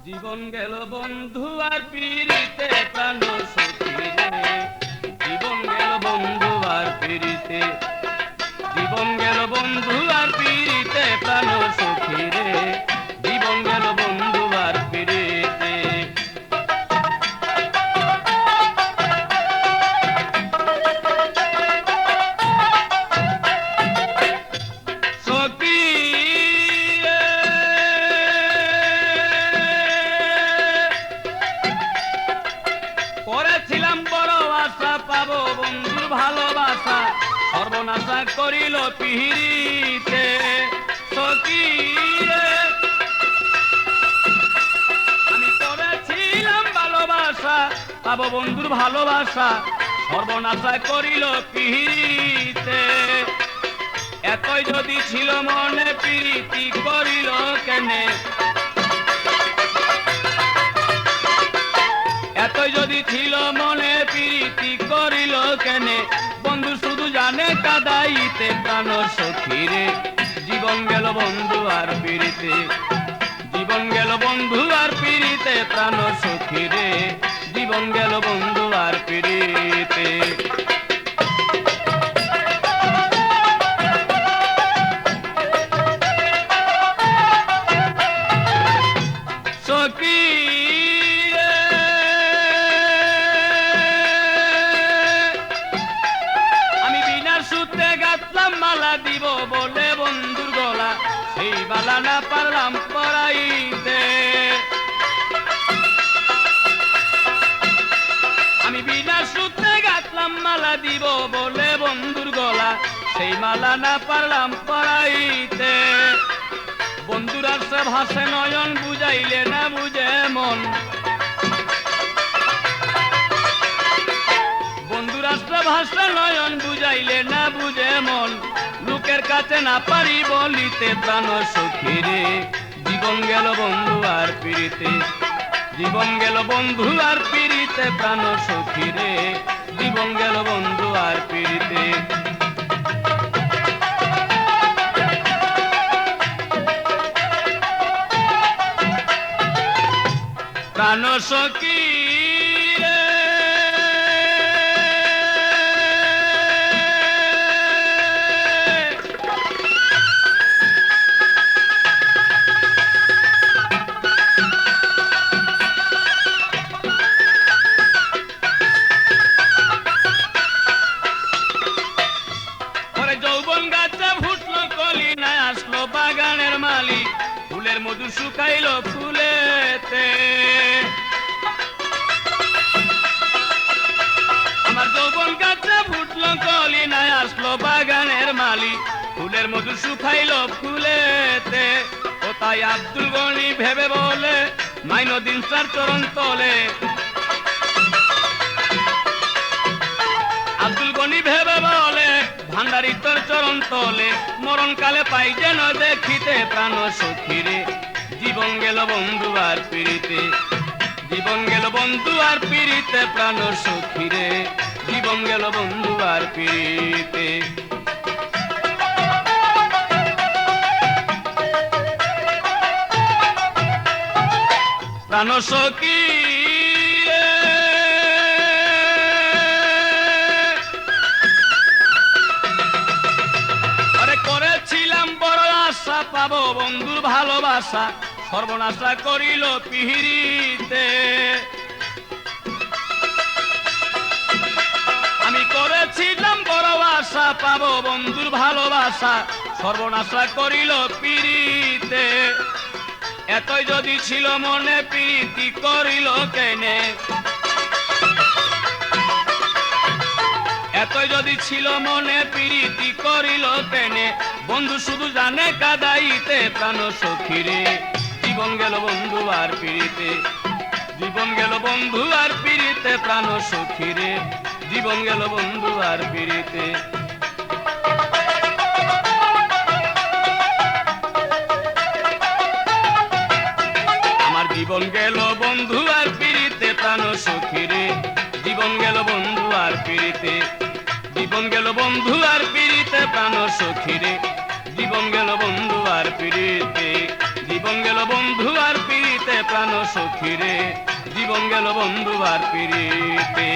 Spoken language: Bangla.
জীবন গেল বন্ধু আর পিরিতে প্রাণ সখী রে। জীবন গেল বন্ধু আর পিরিতে, জীবন গেল বন্ধু আর পিরিতে প্রাণ সখী রে। জীবন গেল বন্ধু আর পিরিতে। সখী করেছিলাম বড় আশা পাবো বন্ধুর ভালোবাসা, সর্বনাশা করিল পিহিরিতে। সখী আমি করেছিলাম ভালোবাসা পাবো বন্ধুর ভালোবাসা, সর্বনাশা করিল পিহিরিতে। এতই যদি ছিল মনে প্রীতি করিল কেনে, এতই যদি ছিল মনে প্রীতি করিল কেনে। বন্ধু শুধু জানে কাদাইতে প্রাণ সখী রে। জীবন গেল বন্ধু আর পিরিতে, জীবন গেল বন্ধু আর পিরিতে প্রাণ সখী রে। জীবন গেল বন্ধু আর পিরিতে। সখী আমি বিনা সূত্রে গাঁথলাম মালা দিব বলে বন্ধুর গলা, সেই মালা না পারলাম পরাইতে। আমি বিনা সূত্রে গাঁথলাম মালা দিব বলে বন্ধুর গলা, সেই মালা না পারলাম পরাইতে। বন্ধুরা সে ভাসে নয়ন বুঝাইলে না বুঝে মন, বন্ধুরা সে ভাসে নয়ন বুঝাইলে না বুঝে মন। লোকের কাছে না পারি বলিতে প্রাণ সখী রে। জীবন গেল বন্ধু আর পিরিতে, জীবন গেল বন্ধু আর পিরিতে প্রাণ সখী রে। জীবন গেল বন্ধু আর পিরিতে। প্রাণ সখী রে ওরে যৌবন গাছে ফুটলো কলি না আসলো বাগানের মালি, ফুলের মধু শুকাইলো ফুলেতে। আমার যৌবন গাছে ফুটলো কলি না আসলো বাগানের মালি, ফুলের মধু শুকাইলো ফুলেতে। ও তাই আব্দুল গনি ভেবে বলে মাইনদিন স্যার চরণ তলে, আব্দুল গনি ভেবে বলে ভান্ডারি তোর চরণ তলে। মরণকালে পাই যেন দেখিতে প্রাণ সখী রে। জীবন গেল বন্ধু আর পিরিতে, জীবন গেল বন্ধু আর পিরিতে প্রাণ সখী রে। জীবন গেল বন্ধু আর পিরিতে। প্রাণ সখী করেছিলাম বড় আশা পাবো বন্ধুর ভালোবাসা, সর্বনাশা করিল পিহিরিতে। আমি করেছিলাম বড় আশা পাবো বন্ধুর ভালোবাসা, সর্বনাশা করিল পিরিতে। এতই যদি ছিল মনে প্রীতি করিল কেনে, এতই যদি ছিল মনে প্রীতি করিল কেনে। বন্ধু শুধু জানে কাদাইতে প্রাণ সখী রে। জীবন গেল বন্ধু আর পিরিতে, জীবন গেল বন্ধু আর পিরিতে প্রাণ সখী রে। জীবন গেল বন্ধু আর পিরিতে। আমার জীবন গেল বন্ধু আর পিরিতে প্রাণ সখী রে। জীবন গেল বন্ধু আর পিরিতে, জীবন গেল বন্ধু আর পিরিতে প্রাণ সখী রে। জীবন গেল বন্ধু আর পিরিতে, জীবন গেল বন্ধু আর পিরিতে প্রাণ সখী রে, জীবন গেল বন্ধু আর পিরিতে।